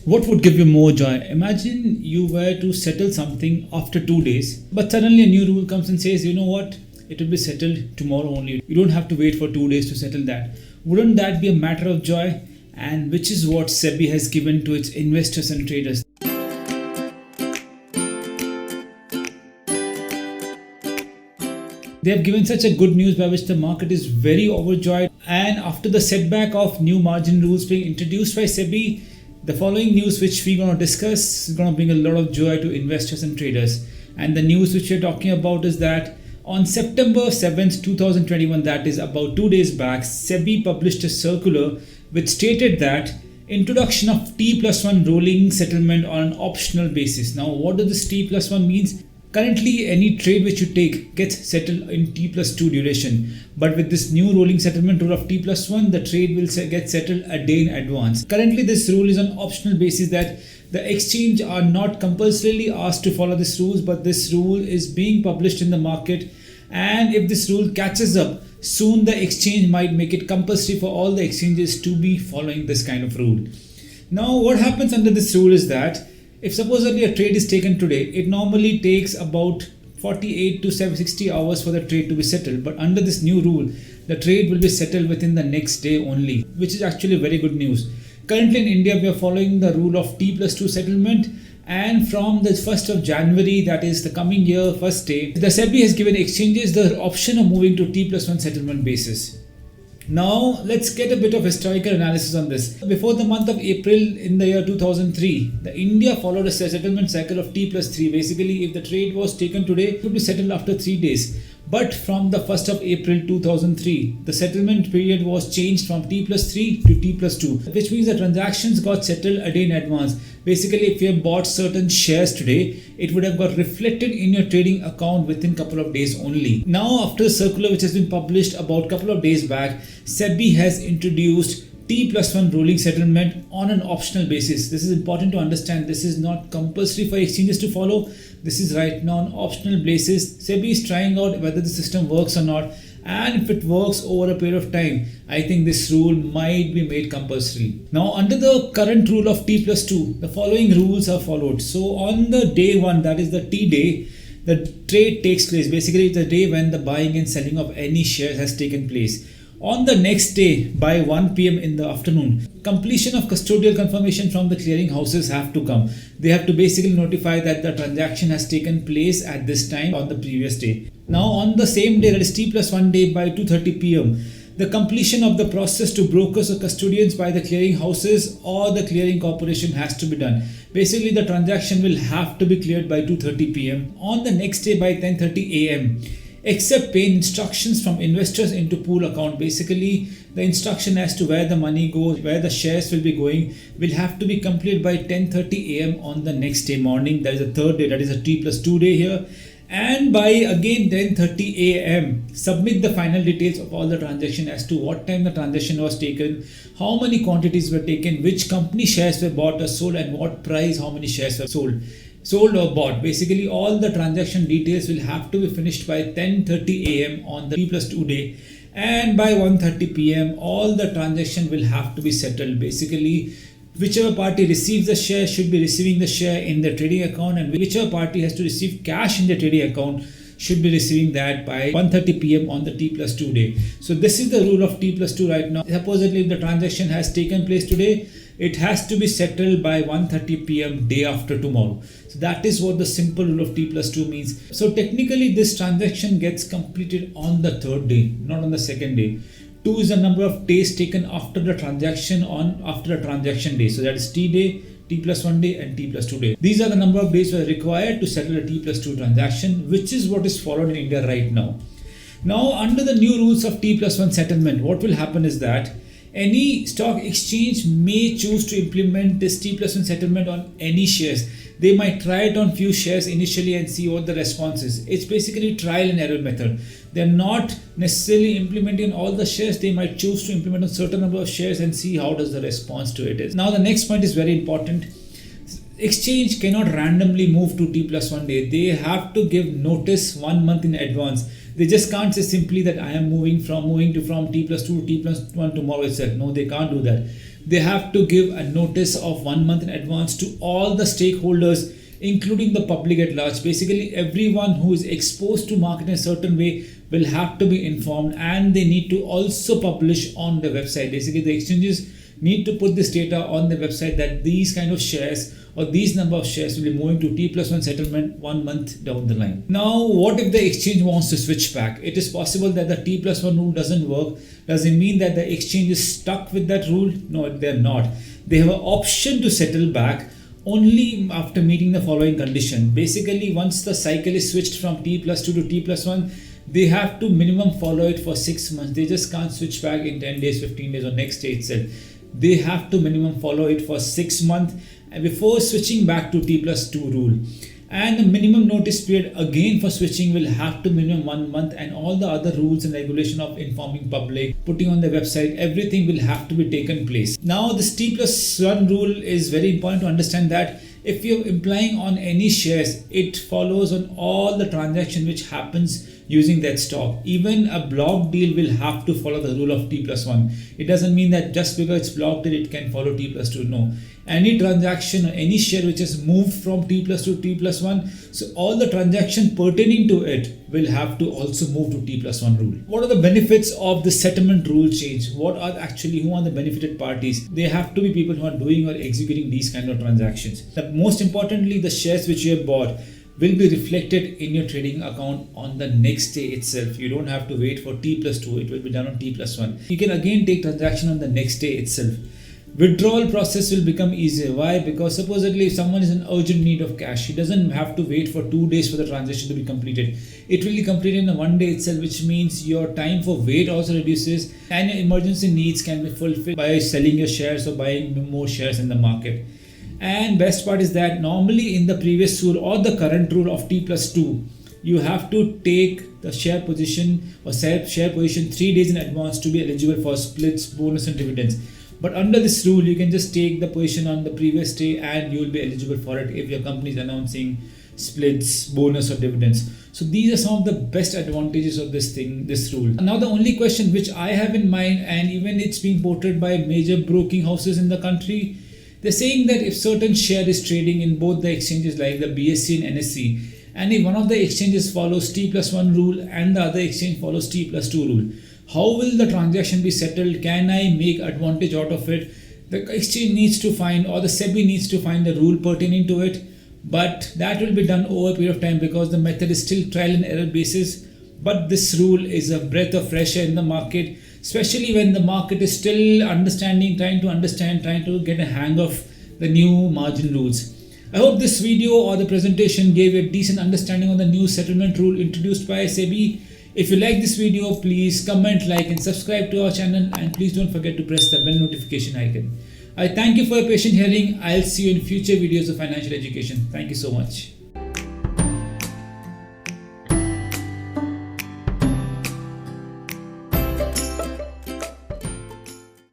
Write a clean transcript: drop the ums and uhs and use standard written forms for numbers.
What would give you more joy? Imagine you were to settle something after 2 days, but suddenly a new rule comes and says, you know what, it will be settled tomorrow only. You don't have to wait for 2 days to settle that. Wouldn't that be a matter of joy? And which is what SEBI has given to its investors and traders. They have given such a good news by which the market is very overjoyed. And after the setback of new margin rules being introduced by SEBI, the following news which we're going to discuss is going to bring a lot of joy to investors and traders. And the news which we're talking about is that on September 7th, 2021, that is about 2 days back, SEBI published a circular which stated that introduction of T+1 rolling settlement on an optional basis. Now, what does this T+1 means? Currently, any trade which you take gets settled in T+2 duration. But with this new rolling settlement rule of T+1, the trade will get settled a day in advance. Currently, this rule is on optional basis that the exchange are not compulsorily asked to follow this rules, but this rule is being published in the market. And if this rule catches up, soon the exchange might make it compulsory for all the exchanges to be following this kind of rule. Now, what happens under this rule is that if supposedly a trade is taken today, it normally takes about 48 to 60 hours for the trade to be settled. But under this new rule, the trade will be settled within the next day only, which is actually very good news. Currently in India, we are following the rule of T+2 settlement. And from the 1st of January, that is the coming year, first day, the SEBI has given exchanges the option of moving to T+1 settlement basis. Now, let's get a bit of historical analysis on this. Before the month of April in the year 2003, India followed a settlement cycle of T+3. Basically, if the trade was taken today, it would be settled after 3 days. But from the 1st of April 2003, the settlement period was changed from T+3 to T+2, which means the transactions got settled a day in advance. Basically, if you have bought certain shares today, it would have got reflected in your trading account within a couple of days only. Now, after the circular which has been published about a couple of days back, SEBI has introduced T+1 rolling settlement on an optional basis. This is important to understand. This is not compulsory for exchanges to follow. This is right now on optional basis. SEBI is trying out whether the system works or not. And if it works over a period of time, I think this rule might be made compulsory. Now, under the current rule of T+2, the following rules are followed. So on the day one, that is the T day, the trade takes place. Basically, it's the day when the buying and selling of any shares has taken place. On the next day, by 1 p.m. in the afternoon, completion of custodial confirmation from the clearing houses have to come. They have to basically notify that the transaction has taken place at this time on the previous day. Now, on the same day, that is T+1 day, by 2:30 p.m., the completion of the process to brokers or custodians by the clearing houses or the clearing corporation has to be done. Basically, the transaction will have to be cleared by 2:30 p.m. On the next day, by 10:30 a.m., except paying instructions from investors into pool account. Basically, the instruction as to where the money goes, where the shares will be going, will have to be completed by 10:30 a.m. on the next day morning. That is the third day, that is a T+2 day here. And by again 10:30 a.m., submit the final details of all the transaction as to what time the transaction was taken, how many quantities were taken, which company shares were bought or sold, and what price, how many shares were sold or bought. Basically, all the transaction details will have to be finished by 10:30 a.m. on the T+2 day. And by 1:30 p.m., all the transaction will have to be settled. Basically, whichever party receives the share should be receiving the share in the trading account, and whichever party has to receive cash in the trading account should be receiving that by 1:30 p.m. on the T+2 day. So this is the rule of T+2 right now. Supposedly, if the transaction has taken place today, it has to be settled by 1:30 p.m. day after tomorrow. So that is what the simple rule of T+2 means. So technically, this transaction gets completed on the third day, not on the second day. 2 is the number of days taken after the transaction day. So that is T day, T+1 day, and T+2 day. These are the number of days that are required to settle a T+2 transaction, which is what is followed in India right now. Now, under the new rules of T+1 settlement, what will happen is that any stock exchange may choose to implement this T+1 settlement on any shares. They might try it on few shares initially and see what the response is. It's basically trial and error method. They're not necessarily implementing all the shares. They might choose to implement a certain number of shares and see how does the response to it is. Now, the next point is very important. Exchange cannot randomly move to T+1 day. They have to give notice 1 month in advance. They just can't say simply that I am moving from T+2 to T+1 tomorrow itself. No, they can't do that. they have to give a notice of 1 month in advance to all the stakeholders, including the public at large. Basically, everyone who is exposed to market in a certain way will have to be informed, and they need to also publish on the website. Basically, the exchanges need to put this data on the website that these kind of shares or these number of shares will be moving to T+1 settlement 1 month down the line. Now, what if the exchange wants to switch back? It is possible that the T+1 rule doesn't work. Does it mean that the exchange is stuck with that rule? No, they're not. They have an option to settle back only after meeting the following condition. Basically, once the cycle is switched from T+2 to T+1, they have to minimum follow it for 6 months. They just can't switch back in 10 days, 15 days or next day itself. They have to minimum follow it for 6 months before switching back to T+2 rule. And the minimum notice period again for switching will have to minimum 1 month, and all the other rules and regulation of informing public, putting on the website, everything will have to be taken place. Now, this T+1 rule is very important to understand that if you're implying on any shares, it follows on all the transaction which happens using that stock. Even a blocked deal will have to follow the rule of T+1. It doesn't mean that just because it's blocked it can follow T+2. No. Any transaction or any share which has moved from T+2 to T+1, so all the transaction pertaining to it will have to also move to T+1 rule. What are the benefits of the settlement rule change? Who are the benefited parties? They have to be people who are doing or executing these kind of transactions. Most importantly, the shares which you have bought will be reflected in your trading account on the next day itself. You don't have to wait for T+2. It will be done on T+1. You can again take transaction on the next day itself. Withdrawal process will become easier. Why? Because supposedly if someone is in urgent need of cash, he doesn't have to wait for 2 days for the transaction to be completed. It will be completed in 1 day itself, which means your time for wait also reduces, and your emergency needs can be fulfilled by selling your shares or buying more shares in the market. And best part is that normally in the previous rule or the current rule of T+2, you have to take the share position or share position 3 days in advance to be eligible for splits, bonus and dividends. But under this rule, you can just take the position on the previous day and you will be eligible for it if your company is announcing splits, bonus or dividends. So these are some of the best advantages of this rule. Now the only question which I have in mind, and even it's being portrayed by major broking houses in the country, they're saying that if certain share is trading in both the exchanges like the BSE and NSE, and if one of the exchanges follows T+1 rule and the other exchange follows T+2 rule, how will the transaction be settled? Can I make advantage out of it? The exchange needs to find, or the SEBI needs to find the rule pertaining to it, but that will be done over a period of time because the method is still trial and error basis. But this rule is a breath of fresh air in the market, especially when the market is still trying to get a hang of the new margin rules. I hope this video or the presentation gave a decent understanding on the new settlement rule introduced by SEBI. If you like this video, please comment, like and subscribe to our channel, and please don't forget to press the bell notification icon. I thank you for your patient hearing. I'll see you in future videos of financial education. Thank you so much.